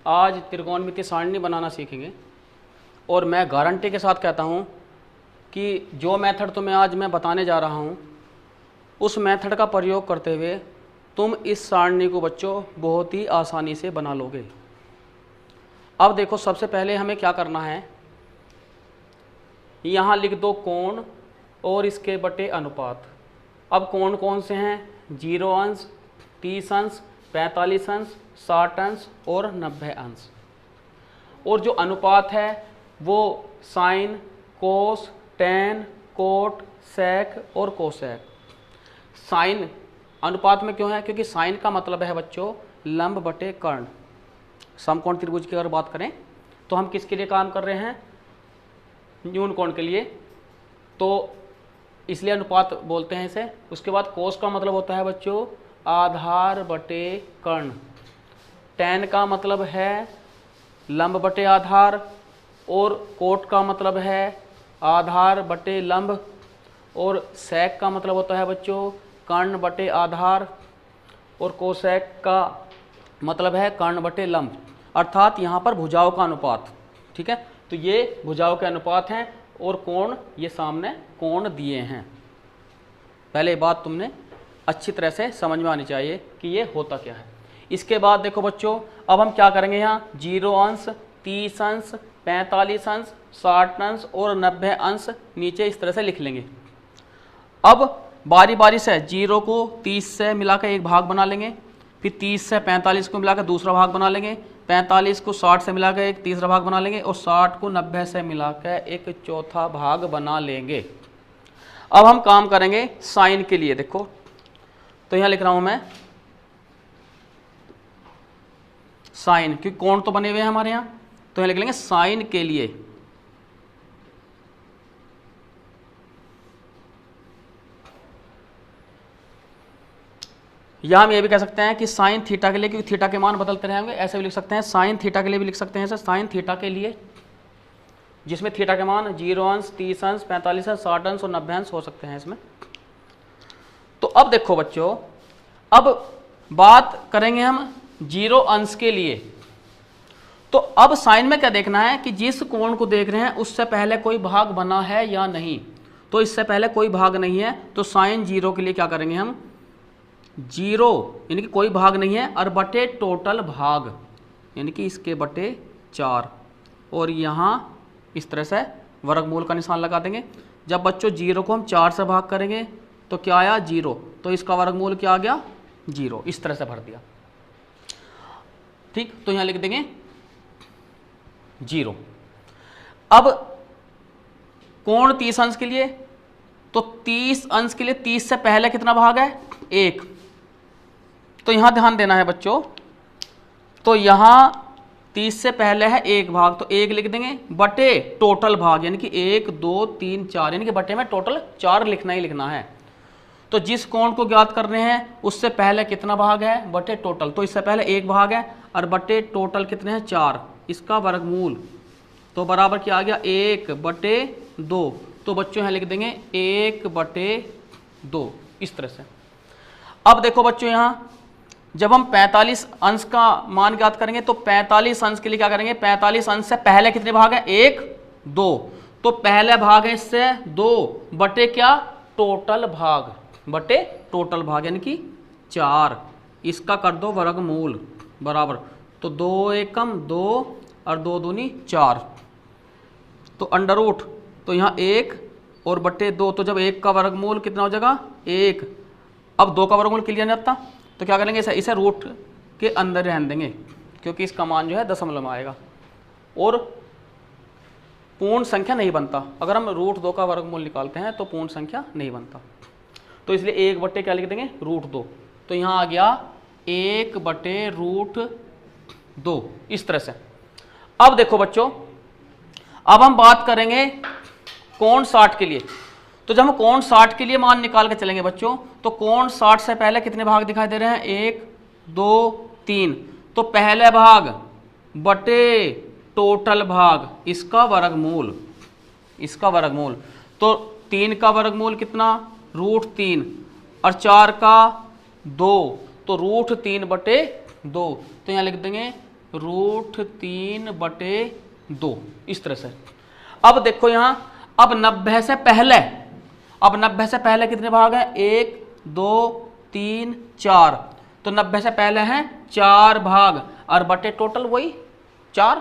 आज त्रिकोणमितीय सारणी बनाना सीखेंगे। और मैं गारंटी के साथ कहता हूँ कि जो मेथड तुम्हें आज मैं बताने जा रहा हूँ उस मेथड का प्रयोग करते हुए तुम इस सारणी को बच्चों बहुत ही आसानी से बना लोगे। अब देखो, सबसे पहले हमें क्या करना है, यहाँ लिख दो कोण और इसके बटे अनुपात। अब कोण कौन से हैं? 0 अंश, 30 अंश, 45 अंश, 60 अंश और 90 अंश। और जो अनुपात है वो साइन, कोस, टेन, कोट, सेक और कोसेक। साइन अनुपात में क्यों है? क्योंकि साइन का मतलब है बच्चों लंब बटे कर्ण। समकोण त्रिभुज की अगर बात करें तो हम किसके लिए काम कर रहे हैं? न्यून कोण के लिए, तो इसलिए अनुपात बोलते हैं इसे। उसके बाद कोस का मतलब होता है बच्चों आधार बटे कर्ण। टेन का मतलब है लंब बटे आधार, और कोट का मतलब है आधार बटे लंब, और सेक का मतलब होता है बच्चों कर्ण बटे आधार, और कोसेक का मतलब है कर्ण बटे लंब, अर्थात यहाँ पर भुजाओं का अनुपात। ठीक है, तो ये भुजाओं के अनुपात हैं और कोण ये सामने कोण दिए हैं। पहले बात तुमने अच्छी तरह से समझ में आनी चाहिए कि ये होता क्या है। इसके बाद देखो बच्चों, अब हम क्या करेंगे, यहाँ 0 अंश, 30 अंश, 45 अंश, 60 अंश और 90 अंश नीचे इस तरह से लिख लेंगे। अब बारी बारी से 0 को 30 से मिलाकर एक भाग बना लेंगे, फिर 30 से 45 को मिलाकर दूसरा भाग बना लेंगे, 45 को 60 से मिलाकर एक तीसरा भाग बना लेंगे, और 60 को 90 से मिलाकर एक चौथा भाग बना लेंगे। अब हम काम करेंगे साइन के लिए। देखो, तो यहाँ लिख रहा हूं मैं साइन, क्योंकि कोण तो बने हुए हैं हमारे यहाँ, तो यहाँ लिख लेंगे साइन के लिए। या हम ये भी कह सकते हैं कि साइन थीटा के लिए, क्योंकि थीटा के मान बदलते रहेंगे, ऐसे भी लिख सकते हैं। साइन थीटा के लिए भी लिख सकते हैं, साइन थीटा के लिए, जिसमें थीटा के मान 0 अंश, 30 अंश, 45 अंश, 60 अंश और 90 अंश हो सकते हैं इसमें। तो अब देखो बच्चों, अब बात करेंगे हम 0 अंश के लिए। तो अब साइन में क्या देखना है कि जिस कोण को देख रहे हैं उससे पहले कोई भाग बना है या नहीं। तो इससे पहले कोई भाग नहीं है, तो साइन 0 के लिए क्या करेंगे हम, 0 यानी कि कोई भाग नहीं है, और बटे टोटल भाग यानी कि इसके बटे 4, और यहाँ इस तरह से वर्गमूल का निशान लगा देंगे। जब बच्चों 0 को हम 4 से भाग करेंगे तो क्या आया? 0, तो इसका वर्गमूल क्या आ गया? 0। इस तरह से भर दिया। ठीक, तो यहाँ लिख देंगे 0। अब कोण 30 अंश के लिए, तो 30 अंश के लिए 30 से पहले कितना भाग है? 1। तो यहां ध्यान देना है बच्चों, तो यहां 30 से पहले है 1 भाग, तो 1 लिख देंगे, बटे टोटल भाग यानी कि 1 2 3 4, यानी कि बटे में टोटल 4 लिखना ही लिखना है। तो जिस कोण को ज्ञात कर रहे हैं उससे पहले कितना भाग है? बटे टोटल। तो इससे पहले 1 भाग है और बटे टोटल कितने हैं? 4। इसका वर्गमूल तो बराबर क्या आ गया? 1 बटे 2। तो बच्चों यहाँ लिख देंगे 1 बटे 2 इस तरह से। अब देखो बच्चों, यहाँ जब हम 45 अंश का मान ज्ञात करेंगे तो 45 अंश के लिए क्या करेंगे? 45 अंश से पहले कितने भाग है? 1 2। तो पहले भाग है इससे 2 बटे क्या? टोटल भाग, बटे टोटल भाग यानी कि 4। इसका कर दो वर्गमूल बराबर, तो 2 एकम 2 और 2 दूनी 4, तो अंडर रूट, तो यहाँ 1 और बटे 2, तो जब 1 का वर्गमूल कितना हो जाएगा? 1। अब 2 का वर्गमूल क्लियर नहीं आता, तो क्या करेंगे? इसे रूट के अंदर रहने देंगे, क्योंकि इसका मान जो है दशमलव में आएगा और पूर्ण संख्या नहीं बनता। अगर हम रूट 2 का वर्गमूल निकालते हैं तो पूर्ण संख्या नहीं बनता, तो इसलिए 1 बटे क्या लिख देंगे? रूट 2। तो यहाँ आ गया 1 बटे रूट 2 इस तरह से। अब देखो बच्चों, अब हम बात करेंगे कोण 60 के लिए। तो जब हम कोण 60 के लिए मान निकाल के चलेंगे बच्चों, तो कोण 60 से पहले कितने भाग दिखाई दे रहे हैं? 1 2 3। तो पहले भाग बटे टोटल भाग, इसका वर्गमूल, इसका वर्गमूल, तो 3 का वर्गमूल कितना? रूट 3, और 4 का 2, तो रूट 3 बटे 2। तो यहाँ लिख देंगे √3/2 इस तरह से। अब देखो यहां, अब 90 से पहले कितने भाग हैं? 1 2 3 4। तो 90 से पहले हैं 4 भाग और बटे टोटल वही 4,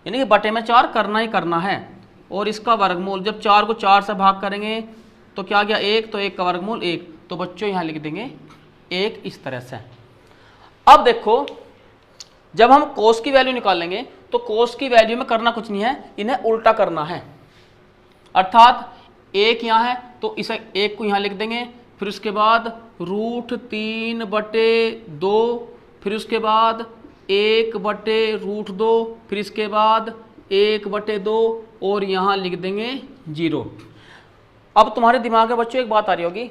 यानी कि बटे में 4 करना ही करना है। और इसका वर्गमूल जब 4 को 4 से भाग करेंगे तो क्या गया? 1, तो 1 का वर्गमूल 1। तो बच्चों यहां लिख देंगे 1 इस तरह से। अब देखो जब हम कोस की वैल्यू निकालेंगे तो कोस की वैल्यू में करना कुछ नहीं है, इन्हें उल्टा करना है। अर्थात 1 यहाँ है तो इसे 1 को यहाँ लिख देंगे, फिर उसके बाद √3/2, फिर उसके बाद 1/√2, फिर इसके बाद 1/2 और यहाँ लिख देंगे 0। अब तुम्हारे दिमाग में बच्चों एक बात आ रही होगी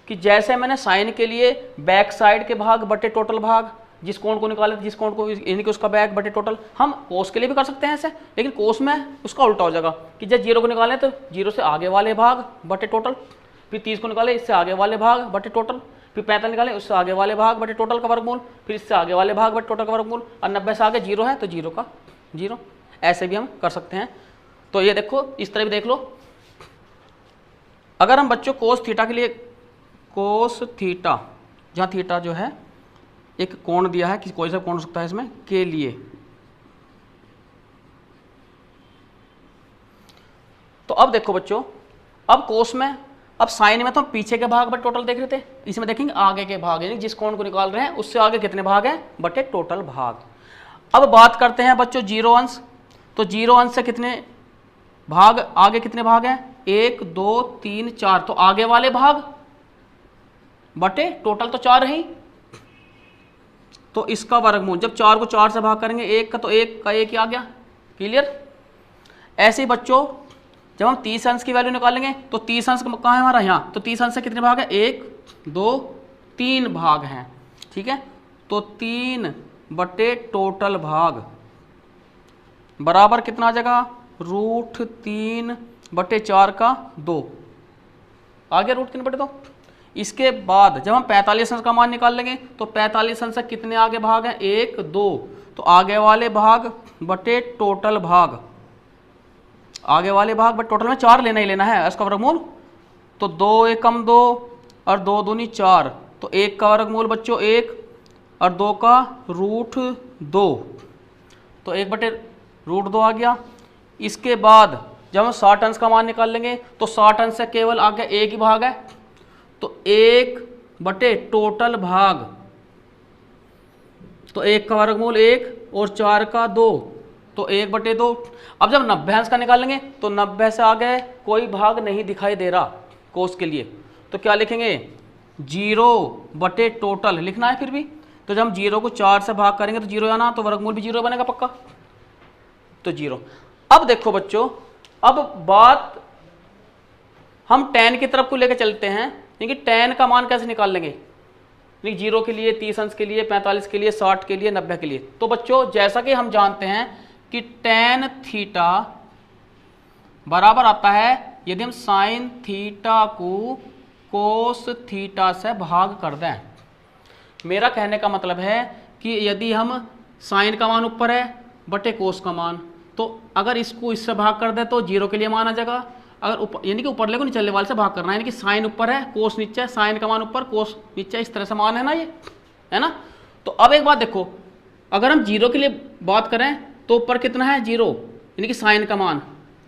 कि जैसे मैंने साइन के लिए बैक साइड के भाग बटे टोटल भाग, जिस कोण को निकाले जिस कोण को यानी कि उसका बैक बटे टोटल, हम कोस के लिए भी कर सकते हैं ऐसे, लेकिन कोस में उसका उल्टा हो जाएगा कि जब 0 को निकालें तो 0 से आगे वाले भाग बटे टोटल, फिर 30 को निकाले इससे आगे वाले भाग बटे टोटल, फिर 45 निकाले उससे आगे वाले भाग बटे टोटल का वर्गमूल, फिर इससे आगे वाले भाग बटे टोटल का वर्गमूल, और 90 से आगे 0 है तो 0 का 0। ऐसे भी हम कर सकते हैं। तो ये देखो इस तरह भी देख लो। अगर हम बच्चों कोस थीटा के लिए, कोस थीटा जहाँ थीटा जो है एक कोण दिया है कि कोई सा कोण हो सकता है इसमें के लिए, तो अब देखो बच्चों, अब कोस में, अब साइन में तो हम पीछे के भाग बटे टोटल देख रहे थे, इसमें देखेंगे आगे के भाग, यानी जिस कोण को निकाल रहे हैं उससे आगे कितने भाग हैं बटे टोटल भाग। अब बात करते हैं बच्चों 0 अंश। तो 0 अंश से कितने भाग आगे कितने भाग हैं? 1 2 3 4। तो आगे वाले भाग बटे टोटल तो 4 है ही, तो इसका वर्गमूल जब 4 को 4 से भाग करेंगे 1 का, तो 1 का 1 ही आ गया। क्लियर? ऐसे ही बच्चों जब हम 30 अंश की वैल्यू निकालेंगे तो 30 अंश कहाँ है हमारा? यहाँ। तो 30 अंश से कितने भाग है? 1 2 3 भाग हैं। ठीक है, तो 3 बटे टोटल भाग बराबर कितना आ जाएगा? √3/4 का 2 आ गया, √3/2। इसके बाद जब हम 45 अंश का मान निकाल लेंगे तो 45 अंश से कितने आगे भाग हैं? 1 2। तो आगे वाले भाग बटे टोटल भाग, आगे वाले भाग बटे टोटल में 4 लेना ही लेना है इसका वर्गमूल। तो 2 एकम 2 और 2 दूनी 4, तो 1 का वर्गमूल बच्चों 1 और 2 का √2, तो 1/√2 आ गया। इसके बाद जब हम 60 अंश का मान निकाल लेंगे तो 60 अंश से केवल आगे 1 ही भाग है, तो 1 बटे टोटल भाग, तो 1 का वर्गमूल 1 और 4 का 2, तो 1/2। अब जब 90 अंश का निकालेंगे तो 90 से आगे कोई भाग नहीं दिखाई दे रहा कोस के लिए, तो क्या लिखेंगे? 0 बटे टोटल लिखना है फिर भी। तो जब हम 0 को 4 से भाग करेंगे तो 0 आना, तो वर्गमूल भी 0 बनेगा पक्का, तो 0। अब देखो बच्चों, अब बात हम tan की तरफ को लेकर चलते हैं, लेकिन tan का मान कैसे निकाल लेंगे? 0 के लिए, 30 अंश के लिए, 45 के लिए, 60 के लिए, 90 के लिए। तो बच्चों जैसा कि हम जानते हैं कि tan थीटा बराबर आता है यदि हम sin थीटा को cos थीटा से भाग कर दें। मेरा कहने का मतलब है कि यदि हम sin का मान ऊपर है बटे cos का मान, तो अगर इसको इससे भाग कर दे तो 0 के लिए मान आ जाएगा। अगर ऊपर यानी कि ऊपरले को निचले वाले से भाग करना है, यानी कि साइन ऊपर है कोस नीचे है, साइन का मान ऊपर कोस नीचे, इस तरह से मान है ना, ये है ना। तो अब एक बात देखो, अगर हम 0 के लिए बात करें तो ऊपर कितना है? 0, यानी कि साइन का मान,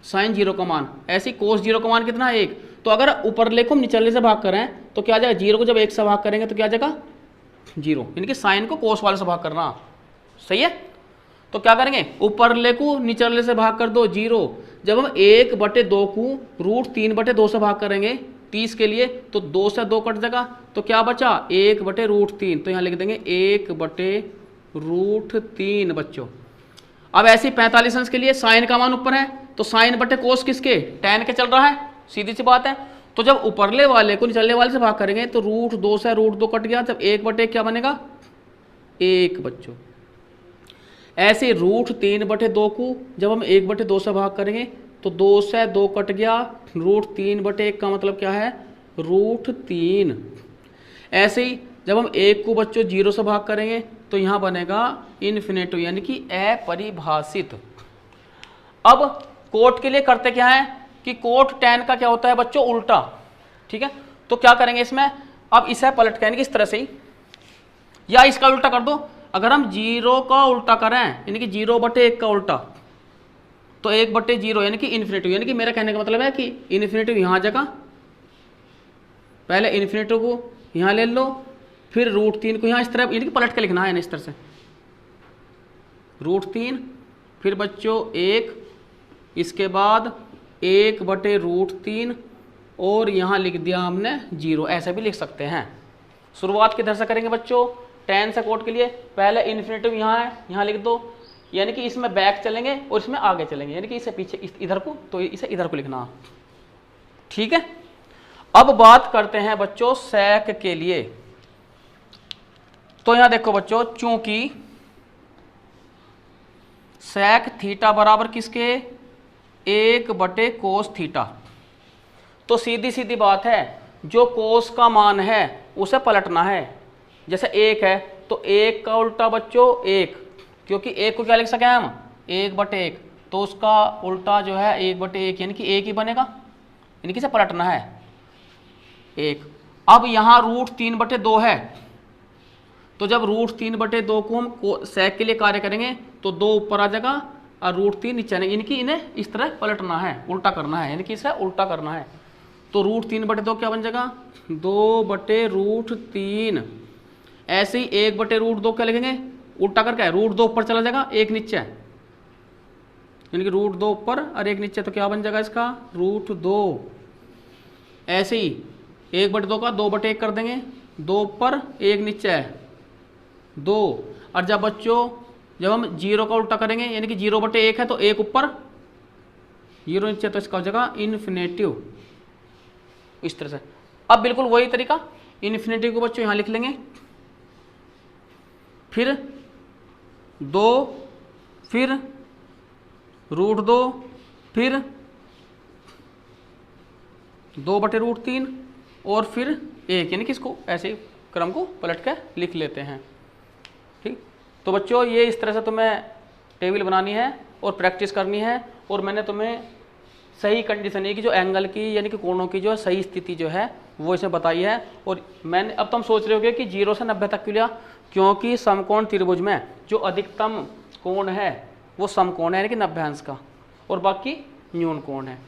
साइन 0 का मान, ऐसी कोस 0 का मान कितना है? 1। तो अगर ऊपरले को निचले से भाग करें तो क्या आ जाएगा? 0 को जब 1 से भाग करेंगे तो क्या आ जाएगा? 0, यानी कि साइन को कोस वाले से भाग करना। सही है, तो क्या करेंगे? ऊपरले को निचले से भाग कर दो 0। जब हम 1/2 को √3/2 से भाग करेंगे 30 के लिए, तो 2 से 2 कट जाएगा, तो क्या बचा? 1/√3। तो यहाँ लिख देंगे 1/√3 बच्चों। अब ऐसे 45 अंश के लिए साइन का मान ऊपर है, तो साइन बटे कोस किसके? tan के चल रहा है, सीधी सी बात है। तो जब ऊपरले वाले को निचले वाले से भाग करेंगे तो √2 से √2 कट गया, जब 1/1 क्या बनेगा? 1 बच्चों। ऐसे √3/2 को जब हम 1/2 से भाग करेंगे तो 2 से 2 कट गया, √3/1 का मतलब क्या है? √3। ऐसे ही जब हम 1 को बच्चों 0 से भाग करेंगे तो यहाँ बनेगा इन्फिनेटिव यानी कि अपरिभाषित। अब कोट के लिए करते क्या है कि कोट tan का क्या होता है बच्चों, उल्टा। ठीक है, तो क्या करेंगे इसमें, अब इसे पलट के यानी कि इस तरह से ही, या इसका उल्टा कर दो। अगर हम 0 का उल्टा करें यानी कि 0/1 का उल्टा, तो 1/0 यानी कि इन्फिनेटिव। यानी कि मेरा कहने का मतलब है कि इन्फिनेटिव यहाँ जगह, पहले इन्फिनेटिव को यहाँ ले लो, फिर √3 को यहाँ इस तरह यानी कि पलट के लिखना है ना, इस तरह से √3, फिर बच्चों 1, इसके बाद 1/√3 और यहाँ लिख दिया हमने 0। ऐसे भी लिख सकते हैं। शुरुआत किधर से करेंगे बच्चों, tan से कोट के लिए पहले इन्फिनेटिव यहाँ है, यहाँ लिख दो, यानी कि इसमें बैक चलेंगे और इसमें आगे चलेंगे, यानी कि इसे पीछे इधर को, तो इसे इधर को लिखना। ठीक है, अब बात करते हैं बच्चों sec के लिए। तो यहां देखो बच्चों, चूंकि sec थीटा बराबर किसके, 1/cos थीटा, तो सीधी सीधी बात है, जो कोस का मान है उसे पलटना है। जैसे 1 है तो 1 का उल्टा बच्चों 1, क्योंकि 1 को क्या लिख सके हम, 1/1, तो उसका उल्टा जो है 1/1 यानी कि 1 ही बनेगा, यानी कि इसे पलटना है 1। अब यहाँ √3/2 है, तो जब √3/2 को हम sec के लिए कार्य करेंगे तो 2 ऊपर आ जाएगा और √3 नीचे आने, यानी कि इन्हें इस तरह पलटना है, उल्टा करना है, यानी कि इसे उल्टा करना है। तो √3/2 क्या बन जाएगा, 2/√3। ऐसे ही 1/√2 क्या लिखेंगे, उल्टा करके √2 ऊपर चला जाएगा, 1 नीचे है, यानी कि √2 ऊपर और 1 नीचे, तो क्या बन जाएगा इसका √2। ऐसे ही 1/2 का 2/1 कर देंगे, 2 ऊपर 1 नीचे है 2। और जब बच्चों जब हम 0 का उल्टा करेंगे यानी कि 0/1 है तो 1 ऊपर 0 नीचे, तो इसका हो जाएगा इन्फिनेटिव, इस तरह से। अब बिल्कुल वही तरीका, इन्फिनेटिव को बच्चों यहाँ लिख लेंगे, फिर 2, फिर √2, फिर 2/√3 और फिर 1, यानी कि इसको ऐसे क्रम को पलट के लिख लेते हैं। ठीक, तो बच्चों ये इस तरह से तुम्हें टेबल बनानी है और प्रैक्टिस करनी है। और मैंने तुम्हें सही कंडीशन है कि जो एंगल की यानी कि कोणों की जो सही स्थिति जो है वो इसमें बताई है। और मैंने, अब तुम सोच रहे होगे कि 0 से 90 तक क्यों लिया, क्योंकि समकोण त्रिभुज में जो अधिकतम कोण है वो समकोण है यानी कि 90 अंश का, और बाकी न्यून कोण है।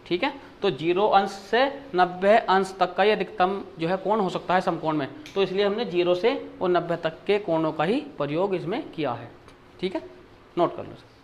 ठीक है, तो 0 अंश से 90 अंश तक का ही अधिकतम जो है कोण हो सकता है समकोण में, तो इसलिए हमने 0 से और 90 तक के कोणों का ही प्रयोग इसमें किया है। ठीक है, नोट कर लो।